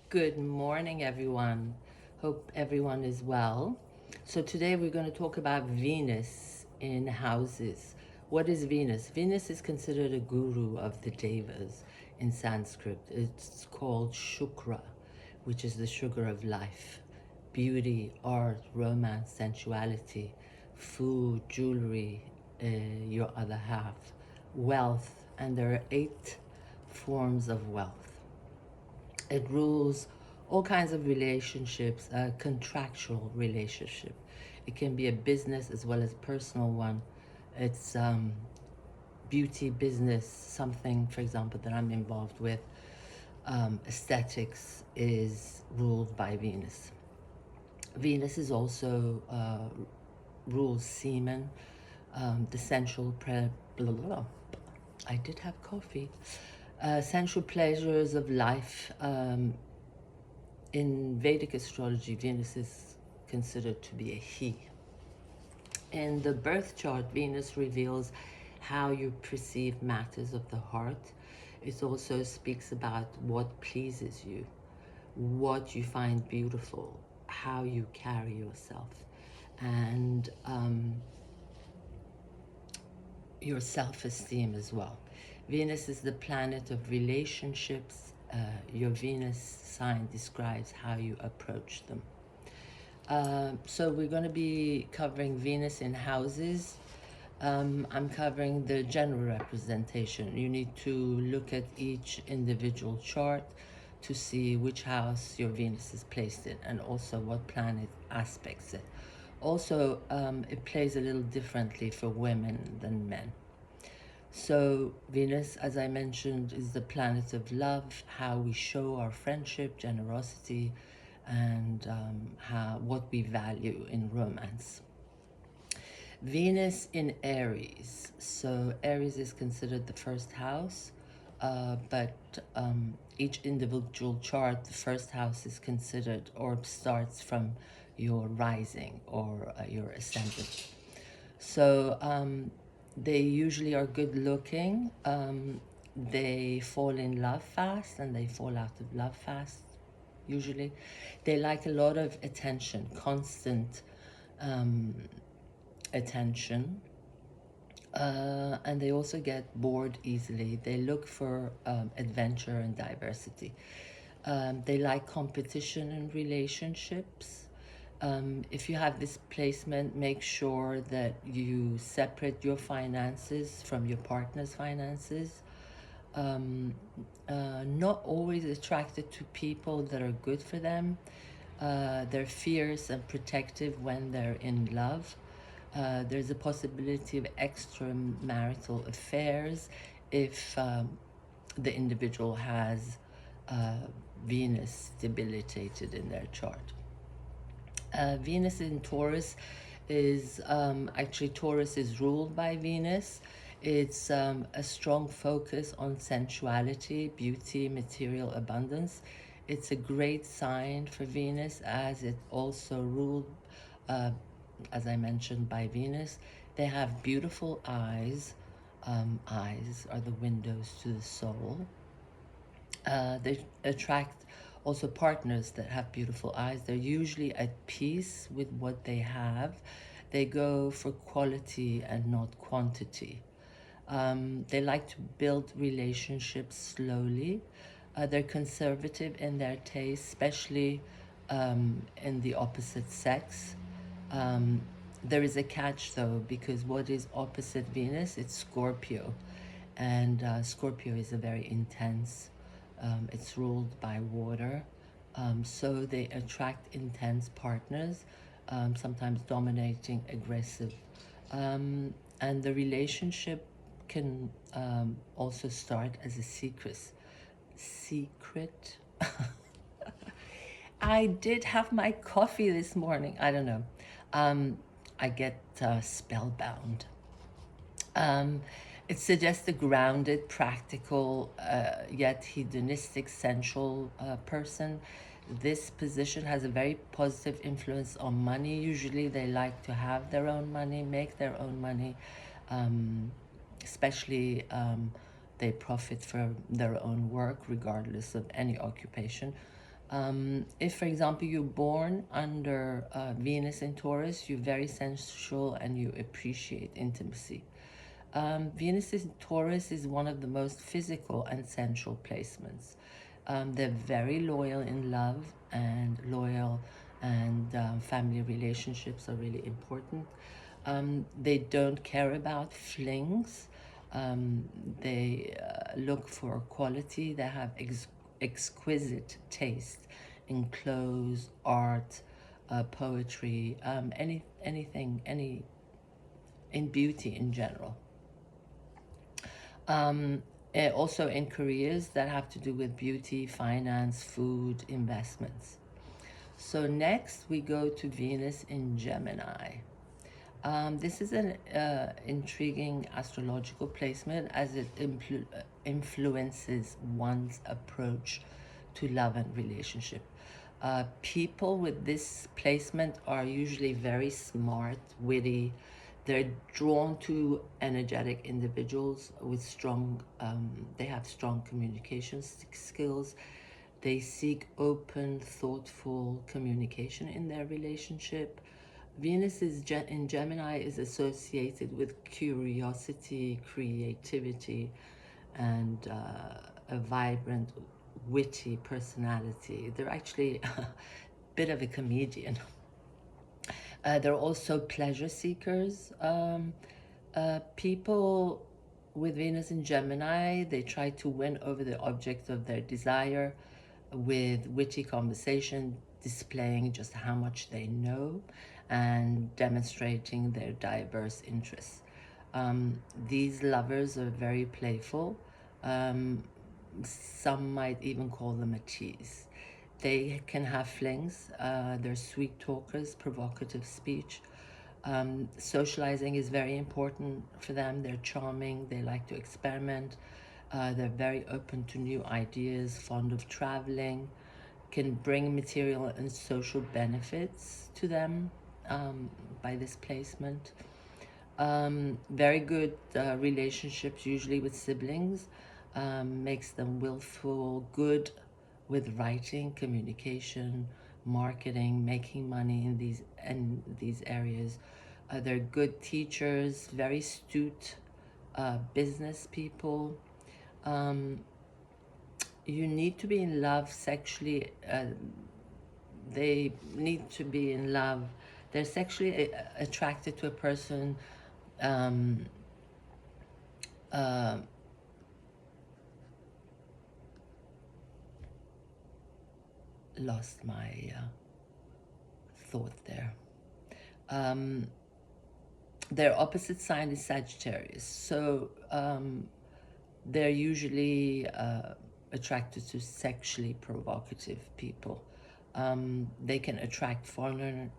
Good morning, everyone. Hope everyone is well. So, today we're going to talk about Venus in houses. What is Venus? Venus is considered a guru of the Devas in Sanskrit. It's called Shukra, which is the sugar of life. Beauty, art, romance, sensuality, food, jewelry, your other half, wealth, and there are 8 forms of wealth. It rules all kinds of relationships, a contractual relationship. It can be a business as well as personal one. It's beauty, business, something, for example, that I'm involved with. Aesthetics is ruled by Venus. Venus is also rules semen, the sensual blah, blah, blah. I did have coffee. Sensual pleasures of life. In Vedic astrology, Venus is considered to be a he. In the birth chart, Venus reveals how you perceive matters of the heart. It also speaks about what pleases you, what you find beautiful, how you carry yourself, and your self-esteem as well. Venus is the planet of relationships. Your Venus sign describes how you approach them. So we're going to be covering Venus in houses. I'm covering the general representation. You need to look at each individual chart to see which house your Venus is placed in and also what planet aspects it. Also, it plays a little differently for women than men. So Venus, as I mentioned, is the planet of love, how we show our friendship, generosity, and what we value in romance. Venus in Aries. So Aries is considered the first house, but each individual chart, the first house is considered or starts from your rising or your ascendant. So they usually are good looking. They fall in love fast and they fall out of love fast, usually. They like a lot of attention, constant attention. And they also get bored easily. They look for adventure and diversity. They like competition in relationships. If you have this placement, make sure that you separate your finances from your partner's finances. Not always attracted to people that are good for them. They're fierce and protective when they're in love. There's a possibility of extramarital affairs if the individual has Venus debilitated in their chart. Venus in Taurus is actually Taurus is ruled by Venus. It's a strong focus on sensuality, beauty, material abundance. It's a great sign for Venus as it also ruled, as I mentioned, by Venus. They have beautiful eyes. Eyes are the windows to the soul. They attract also partners that have beautiful eyes. They're usually at peace with what they have. They go for quality and not quantity. They like to build relationships slowly. They're conservative in their taste, especially in the opposite sex. There is a catch though, because what is opposite Venus? It's Scorpio. And Scorpio is a very intense, it's ruled by water. So they attract intense partners, sometimes dominating, aggressive. And the relationship can also start as a secret. Secret? I did have my coffee this morning. I don't know. I get spellbound. It suggests a grounded, practical, yet hedonistic, sensual person. This position has a very positive influence on money. Usually they like to have their own money, make their own money, especially they profit from their own work regardless of any occupation. If, for example, you're born under Venus in Taurus, you're very sensual and you appreciate intimacy. Venus in Taurus is one of the most physical and sensual placements. They're very loyal in love and loyal, and family relationships are really important. They don't care about flings. They look for quality. They have exquisite taste in clothes, art, poetry, anything, in beauty in general. Also in careers that have to do with beauty, finance, food, investments. So next we go to Venus in Gemini. This is an intriguing astrological placement as it influences one's approach to love and relationship. People with this placement are usually very smart, witty. They're drawn to energetic individuals with they have strong communication skills. They seek open, thoughtful communication in their relationship. Venus in Gemini is associated with curiosity, creativity, and a vibrant, witty personality. They're actually a bit of a comedian. They're also pleasure seekers. People with Venus in Gemini, they try to win over the object of their desire with witty conversation, displaying just how much they know and demonstrating their diverse interests. These lovers are very playful. Some might even call them a tease. They can have flings. They're sweet talkers, provocative speech. Socializing is very important for them. They're charming. They like to experiment. They're very open to new ideas, fond of traveling, can bring material and social benefits to them by this placement. Very good relationships, usually with siblings, makes them willful, good with writing, communication, marketing, making money in these areas. They're good teachers, very astute business people. You need to be in love sexually. They need to be in love. They're sexually attracted to a person lost my thought there. Their opposite sign is Sagittarius. So they're usually attracted to sexually provocative people. They can attract foreigners,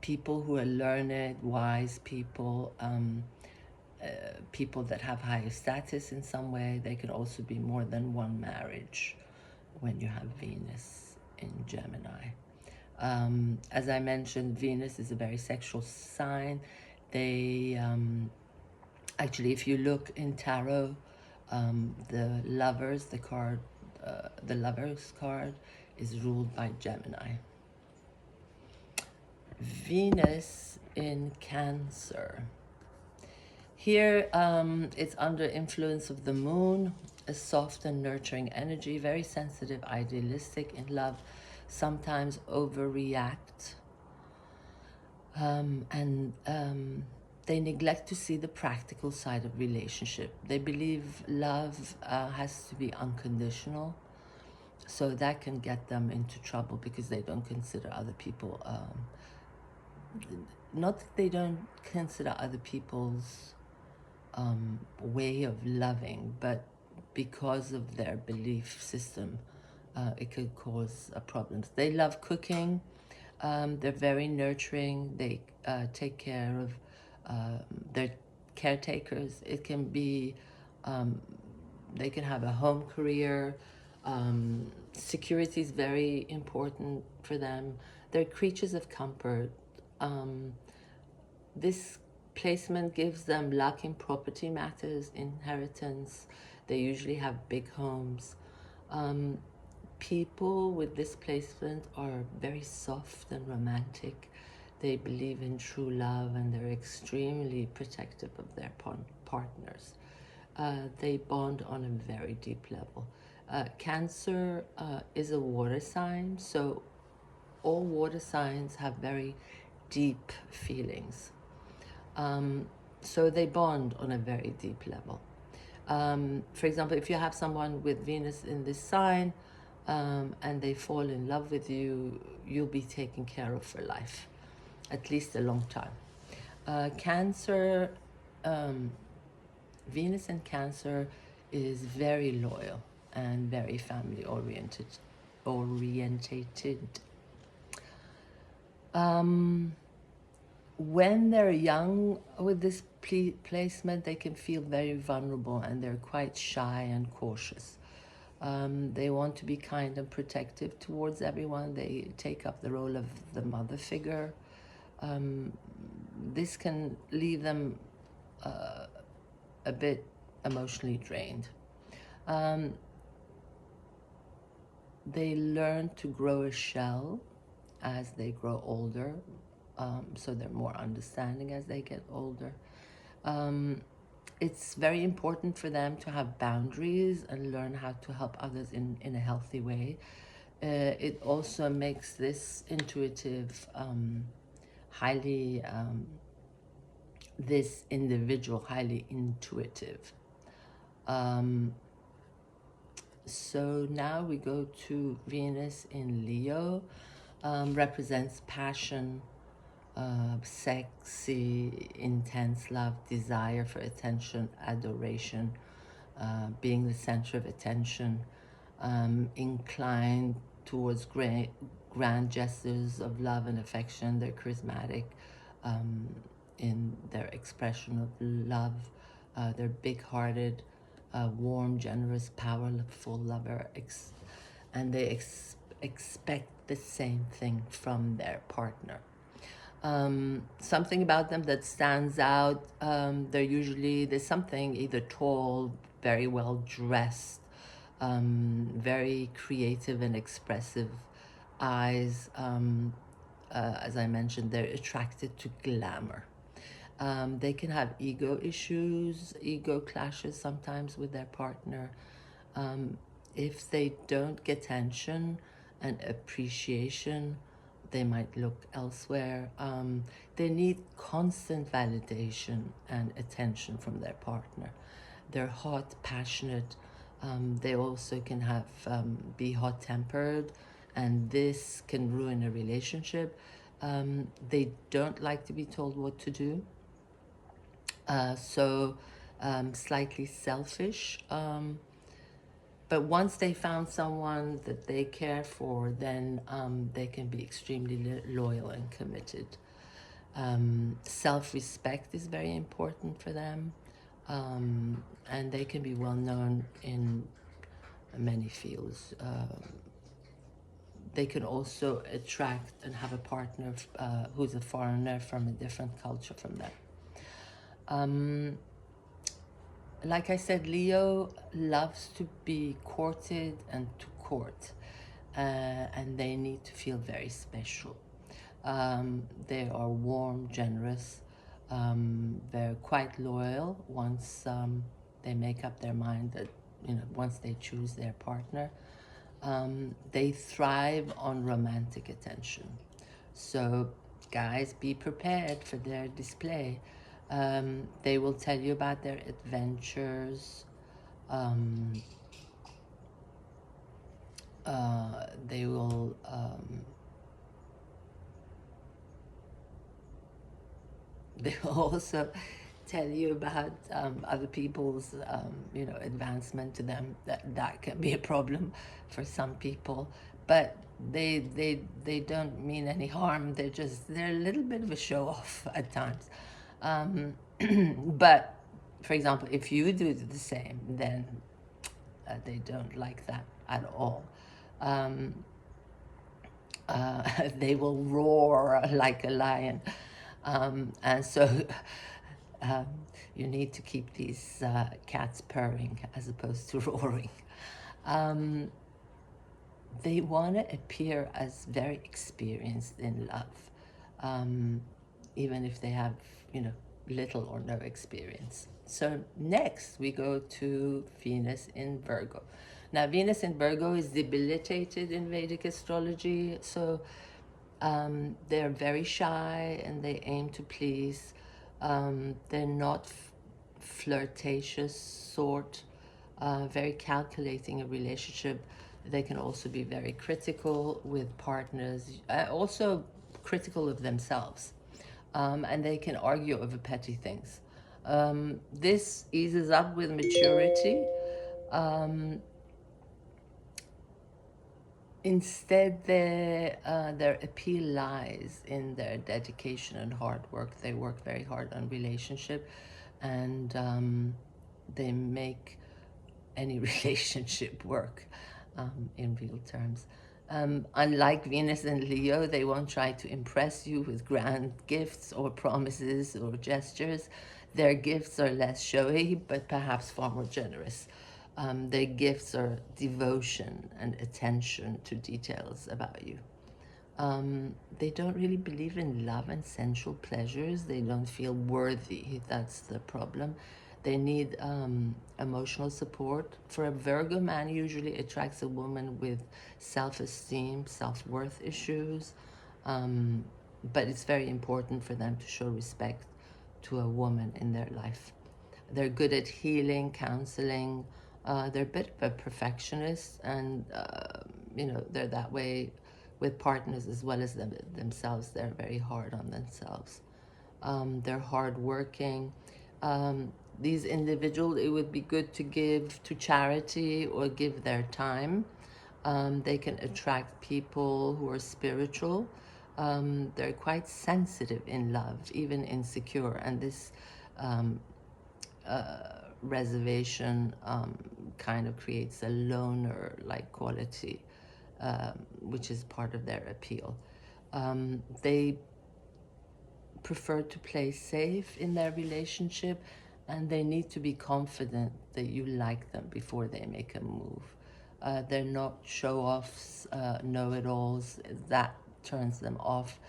people who are learned, wise people, people that have higher status in some way. They can also be more than one marriage when you have Venus in Gemini. As I mentioned, Venus is a very sexual sign. They actually, if you look in tarot, the lovers, the lovers card is ruled by Gemini. Venus in Cancer. Here, it's under influence of the moon, a soft and nurturing energy, very sensitive, idealistic in love, sometimes overreact, and they neglect to see the practical side of relationship. They believe love has to be unconditional, so that can get them into trouble because they don't consider other people, not that they don't consider other people's way of loving, but because of their belief system, it could cause problems. They love cooking. They're very nurturing. They take care of, they're caretakers. It can be, they can have a home career. Security is very important for them. They're creatures of comfort. This placement gives them luck in property matters, inheritance. They usually have big homes. People with this placement are very soft and romantic. They believe in true love and they're extremely protective of their partners. They bond on a very deep level. Cancer is a water sign, so all water signs have very deep feelings. So they bond on a very deep level. For example, if you have someone with Venus in this sign and they fall in love with you, you'll be taken care of for life, at least a long time. Cancer, Venus in Cancer is very loyal and very family orientated. When they're young with this placement, they can feel very vulnerable and they're quite shy and cautious. They want to be kind and protective towards everyone. They take up the role of the mother figure. This can leave them a bit emotionally drained. They learn to grow a shell as they grow older, so they're more understanding as they get older. It's very important for them to have boundaries and learn how to help others in a healthy way. It also makes this intuitive, this individual highly intuitive. So now we go to Venus in Leo, represents passion, sexy, intense love, desire for attention, adoration, being the center of attention, inclined towards grand gestures of love and affection. They're charismatic in their expression of love. They're big-hearted, warm, generous, powerful lover, and they expect the same thing from their partner. Something about them that stands out, there's something either tall, very well dressed, very creative and expressive eyes. As I mentioned, they're attracted to glamour. They can have ego issues, ego clashes sometimes with their partner. If they don't get attention and appreciation, they might look elsewhere. They need constant validation and attention from their partner. They're hot, passionate. They also can have be hot-tempered, and this can ruin a relationship. They don't like to be told what to do. Slightly selfish. But once they found someone that they care for, then they can be extremely loyal and committed. Self-respect is very important for them, and they can be well known in many fields. They can also attract and have a partner who's a foreigner from a different culture from them. Like I said, Leo loves to be courted and to court, and they need to feel very special. They are warm, generous, they're quite loyal once they make up their mind that, once they choose their partner. They thrive on romantic attention. So guys, be prepared for their display. They will tell you about their adventures. They will also tell you about other people's advancement to them. That can be a problem for some people, but they don't mean any harm. They're a little bit of a show off at times. But for example, if you do the same, then they don't like that at all. They will roar like a lion, and so Um, you need to keep these cats purring as opposed to roaring. Um, they want to appear as very experienced in love, um, even if they have, you know, little or no experience. So next we go to Venus in Virgo. Now Venus in Virgo is debilitated in Vedic astrology, so they're very shy and they aim to please. They're not flirtatious sort, very calculating a relationship. They can also be very critical with partners, also critical of themselves, and they can argue over petty things. This eases up with maturity. Um, Instead, their appeal lies in their dedication and hard work. They work very hard on relationship, and they make any relationship work in real terms. Unlike Venus and Leo, they won't try to impress you with grand gifts or promises or gestures. Their gifts are less showy, but perhaps far more generous. Their gifts are devotion and attention to details about you. They don't really believe in love and sensual pleasures. They don't feel worthy. That's the problem. They need emotional support. For a Virgo man, usually attracts a woman with self-esteem, self-worth issues. But it's very important for them to show respect to a woman in their life. They're good at healing, counseling. They're a bit of a perfectionist, and you know, they're that way with partners as well as themselves. They're very hard on themselves. They're hardworking. These individuals, it would be good to give to charity or give their time. They can attract people who are spiritual. They're quite sensitive in love, even insecure, and this reservation kind of creates a loner-like quality, which is part of their appeal. They prefer to play safe in their relationship, and they need to be confident that you like them before they make a move. They're not show-offs, know-it-alls. That turns them off.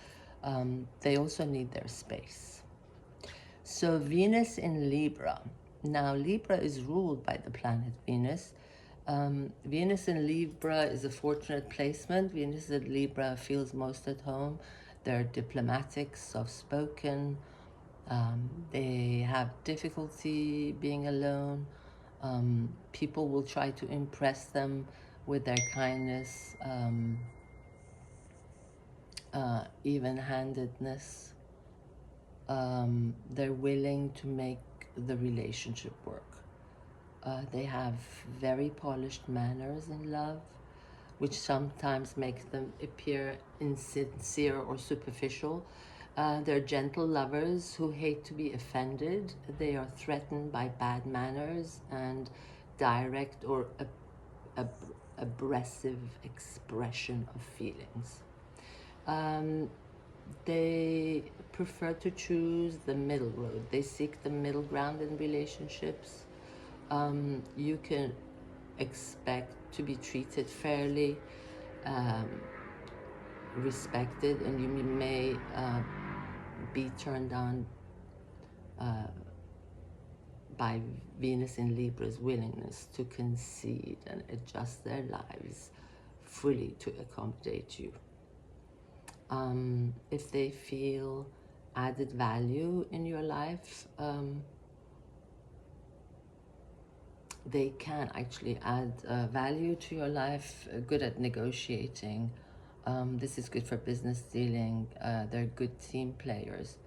They also need their space. So Venus in Libra. Now Libra is ruled by the planet Venus. Venus in Libra is a fortunate placement. Venus in Libra feels most at home. They're diplomatic, soft-spoken. They have difficulty being alone. People will try to impress them with their kindness, even-handedness. They're willing to make the relationship work. They have very polished manners in love, which sometimes makes them appear insincere or superficial. They're gentle lovers who hate to be offended. They are threatened by bad manners and direct or abrasive expression of feelings. They prefer to choose the middle road. They seek the middle ground in relationships. You can expect to be treated fairly, respected, and you may be turned on by Venus in Libra's willingness to concede and adjust their lives fully to accommodate you. If they feel added value in your life, they can actually add value to your life, good at negotiating. This is good for business dealing. They're good team players,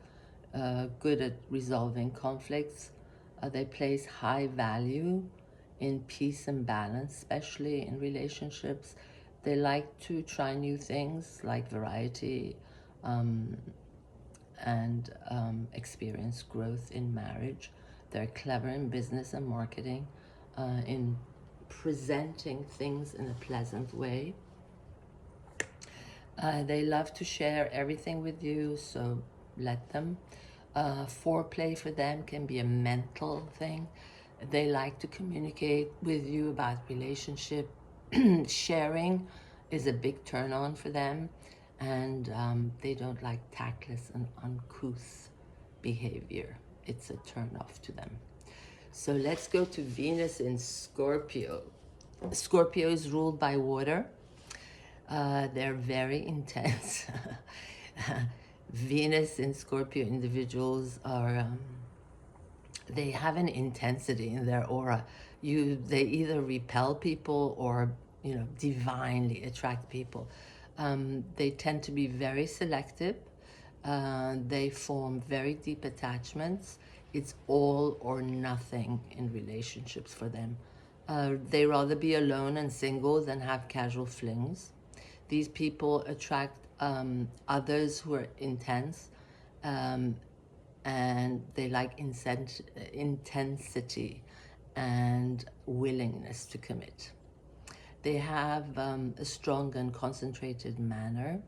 good at resolving conflicts. They place high value in peace and balance, especially in relationships. They like to try new things like variety and experience growth in marriage. They're clever in business and marketing, in presenting things in a pleasant way. They love to share everything with you, so let them. Foreplay for them can be a mental thing. They like to communicate with you about relationship. Sharing is a big turn on for them, and they don't like tactless and uncouth behavior. It's a turn off to them. So let's go to Venus in Scorpio. Scorpio is ruled by water. They're very intense. Venus in Scorpio individuals are, they have an intensity in their aura. They either repel people or, divinely attract people. They tend to be very selective. They form very deep attachments. It's all or nothing in relationships for them. They rather be alone and single than have casual flings. These people attract others who are intense, and they like intensity and willingness to commit. They have a strong and concentrated manner,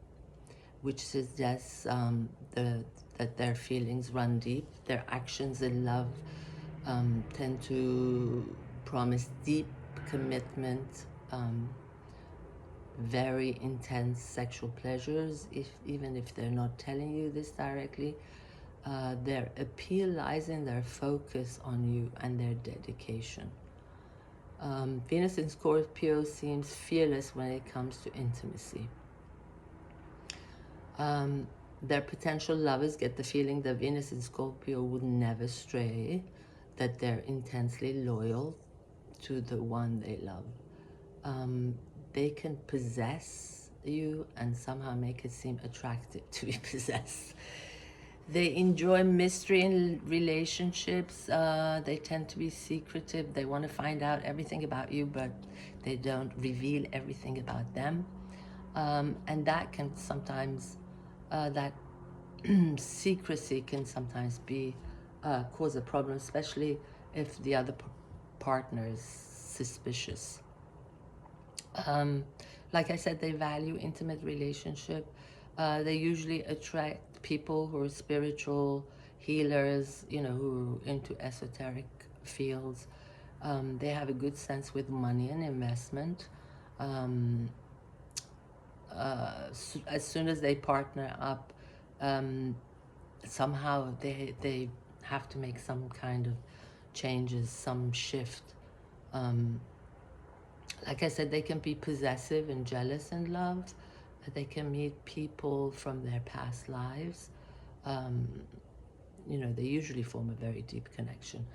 which suggests that their feelings run deep. Their actions in love tend to promise deep commitment, very intense sexual pleasures, even if they're not telling you this directly. Their appeal lies in their focus on you and their dedication. Venus in Scorpio seems fearless when it comes to intimacy. Their potential lovers get the feeling that Venus in Scorpio would never stray, that they're intensely loyal to the one they love. They can possess you and somehow make it seem attractive to be possessed. They enjoy mystery in relationships. They tend to be secretive. They want to find out everything about you, but they don't reveal everything about them. And that can sometimes, that secrecy can sometimes cause a problem, especially if the other partner is suspicious. Like I said, they value intimate relationship. They usually attract people who are spiritual healers, who are into esoteric fields. They have a good sense with money and investment. As soon as they partner up, somehow they have to make some kind of changes, some shift. Like I said, they can be possessive and jealous in love. They can meet people from their past lives. They usually form a very deep connection.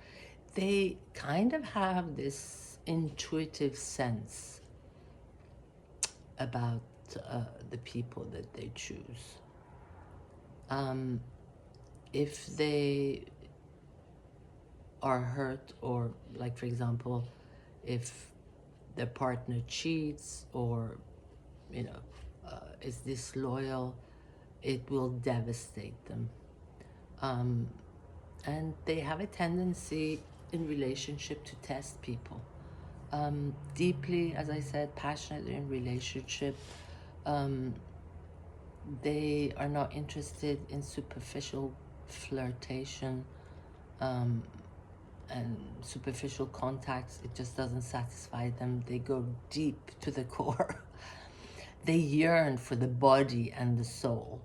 They kind of have this intuitive sense about the people that they choose. If they are hurt, or like, for example, if their partner cheats or is disloyal, it will devastate them. And they have a tendency in relationship to test people. Deeply, as I said, passionate in relationship. They are not interested in superficial flirtation and superficial contacts. It just doesn't satisfy them. They go deep to the core. They yearn for the body and the soul.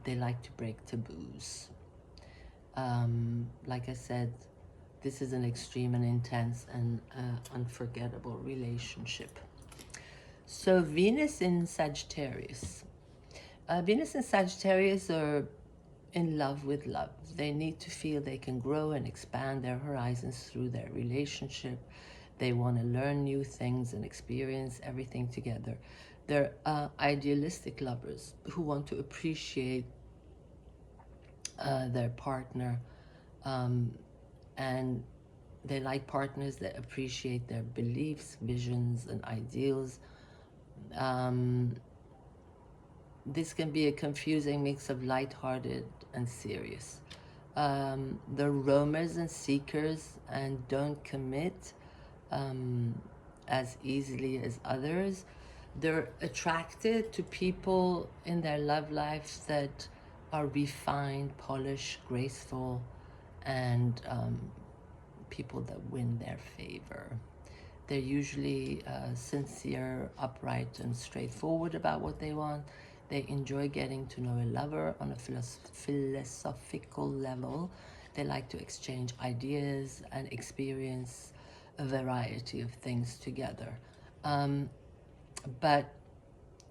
They like to break taboos. Like I said, this is an extreme and intense and unforgettable relationship. So Venus in Sagittarius. Venus and Sagittarius are in love with love. They need to feel they can grow and expand their horizons through their relationship. They want to learn new things and experience everything together. They're idealistic lovers who want to appreciate their partner, and they like partners that appreciate their beliefs, visions, and ideals. This can be a confusing mix of lighthearted and serious. They're roamers and seekers and don't commit as easily as others. They're attracted to people in their love life that are refined, polished, graceful, and people that win their favor. They're usually sincere, upright, and straightforward about what they want. They enjoy getting to know a lover on a philosophical level. They like to exchange ideas and experience a variety of things together. But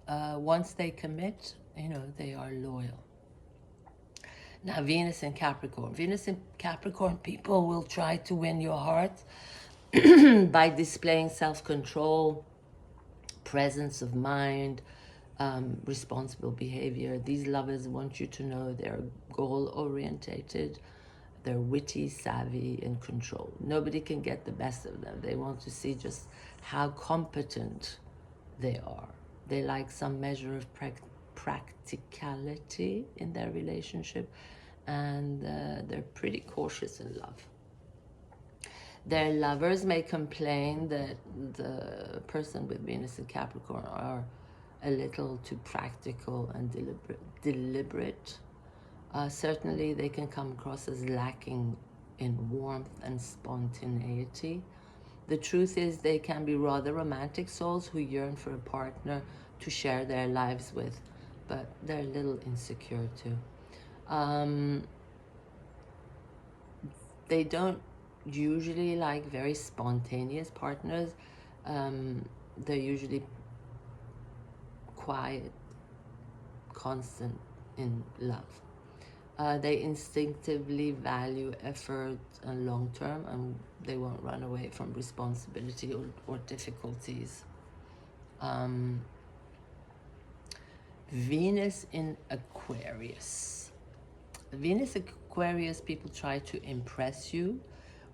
once they commit, they are loyal. Now, Venus in Capricorn. Venus in Capricorn people will try to win your heart by displaying self-control, presence of mind, responsible behavior. These lovers want you to know they're goal-orientated, they're witty, savvy, and control. Nobody can get the best of them. They want to see just how competent they are. They like some measure of practicality in their relationship, and they're pretty cautious in love. Their lovers may complain that the person with Venus in Capricorn are a little too practical and deliberate. Certainly, they can come across as lacking in warmth and spontaneity. The truth is they can be rather romantic souls who yearn for a partner to share their lives with, but they're a little insecure too. They don't usually like very spontaneous partners. They're usually quiet, constant in love. They instinctively value effort and long-term, and they won't run away from responsibility or difficulties. Venus in Aquarius. Venus Aquarius people try to impress you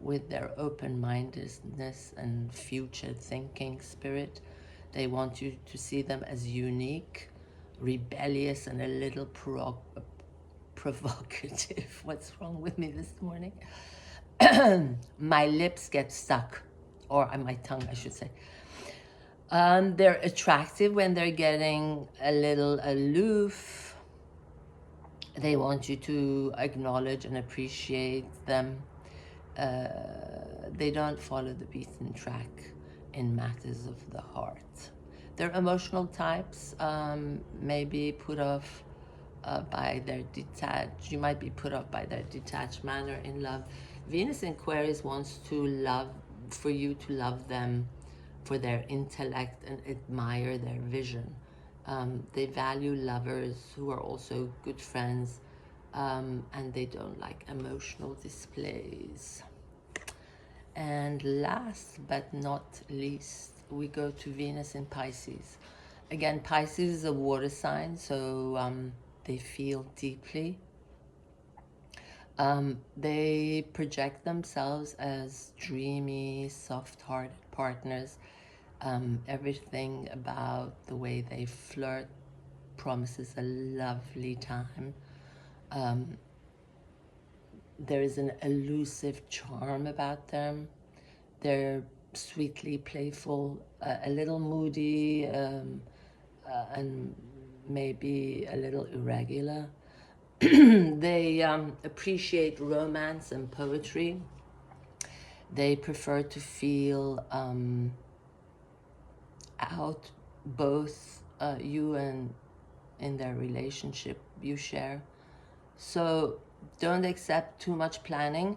with their open-mindedness and future-thinking spirit. They want you to see them as unique, rebellious, and a little provocative. What's wrong with me this morning? My lips get stuck, or my tongue, I should say. They're attractive when they're getting a little aloof. They want you to acknowledge and appreciate them. They don't follow the beaten track in matters of the heart. Their emotional types may be put off by their detached. You might be put off by their detached manner in love. Venus in Aquarius wants for you to love them for their intellect and admire their vision. They value lovers who are also good friends, and they don't like emotional displays. And last but not least, we go to Venus in Pisces. Again, Pisces is a water sign, so they feel deeply. They project themselves as dreamy, soft-hearted partners. Everything about the way they flirt promises a lovely time. There is an elusive charm about them. They're sweetly playful, a little moody, and maybe a little irregular. They appreciate romance and poetry. They prefer to feel out both you and in their relationship you share. So don't accept too much planning.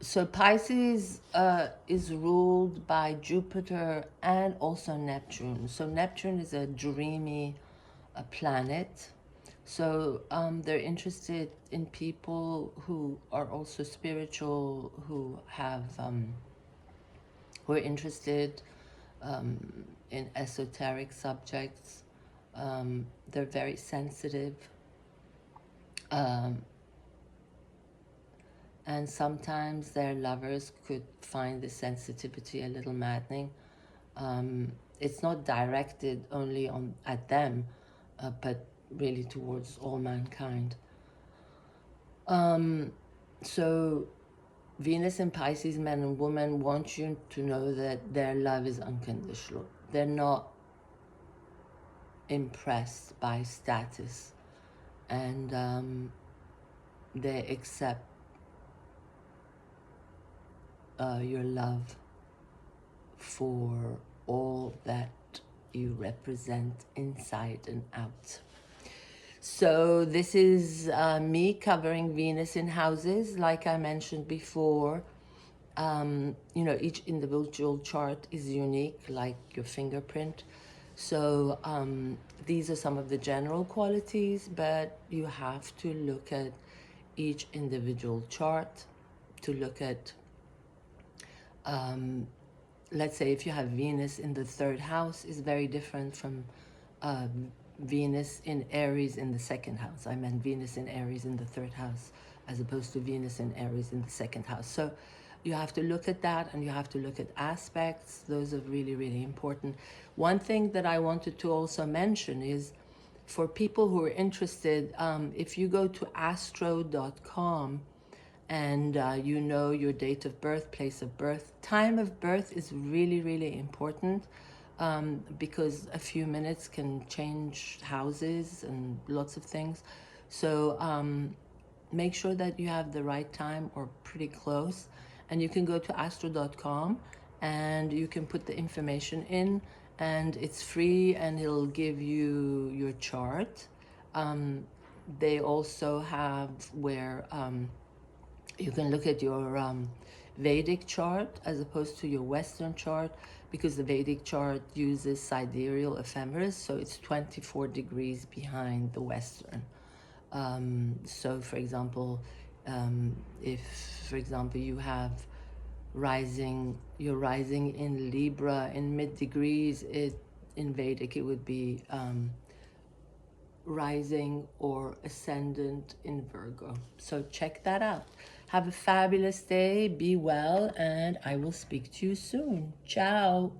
So Pisces is ruled by Jupiter and also Neptune. So Neptune is a dreamy planet. So they're interested in people who are also spiritual, who are interested in esoteric subjects. They're very sensitive. And sometimes their lovers could find the sensitivity a little maddening. It's not directed only at them, but really towards all mankind. So Venus and Pisces, men and women, want you to know that their love is unconditional. they're not impressed by status, and they accept your love for all that you represent inside and out. So this is me covering Venus in houses. Like I mentioned before, you know, each individual chart is unique, like your fingerprint. So these are some of the general qualities, but you have to look at each individual chart to look at, let's say if you have Venus in the 3rd house, is very different from Venus in Aries in the 2nd house. I meant Venus in Aries in the 3rd house as opposed to Venus in Aries in the 2nd house. So you have to look at that, and you have to look at aspects. Those are really, really important. One thing that I wanted to also mention is for people who are interested, if you go to astro.com and you know your date of birth, place of birth, time of birth is really, really important, because a few minutes can change houses and lots of things. So make sure that you have the right time or pretty close, and you can go to astro.com and you can put the information in, and it's free, and it'll give you your chart. They also have where you can look at your Vedic chart as opposed to your Western chart, because the Vedic chart uses sidereal ephemeris, so it's 24 degrees behind the Western. So for example, if for example you have you're rising in Libra in mid degrees, in Vedic it would be rising or ascendant in Virgo. So check that out. Have a fabulous day, be well, and I will speak to you soon. Ciao.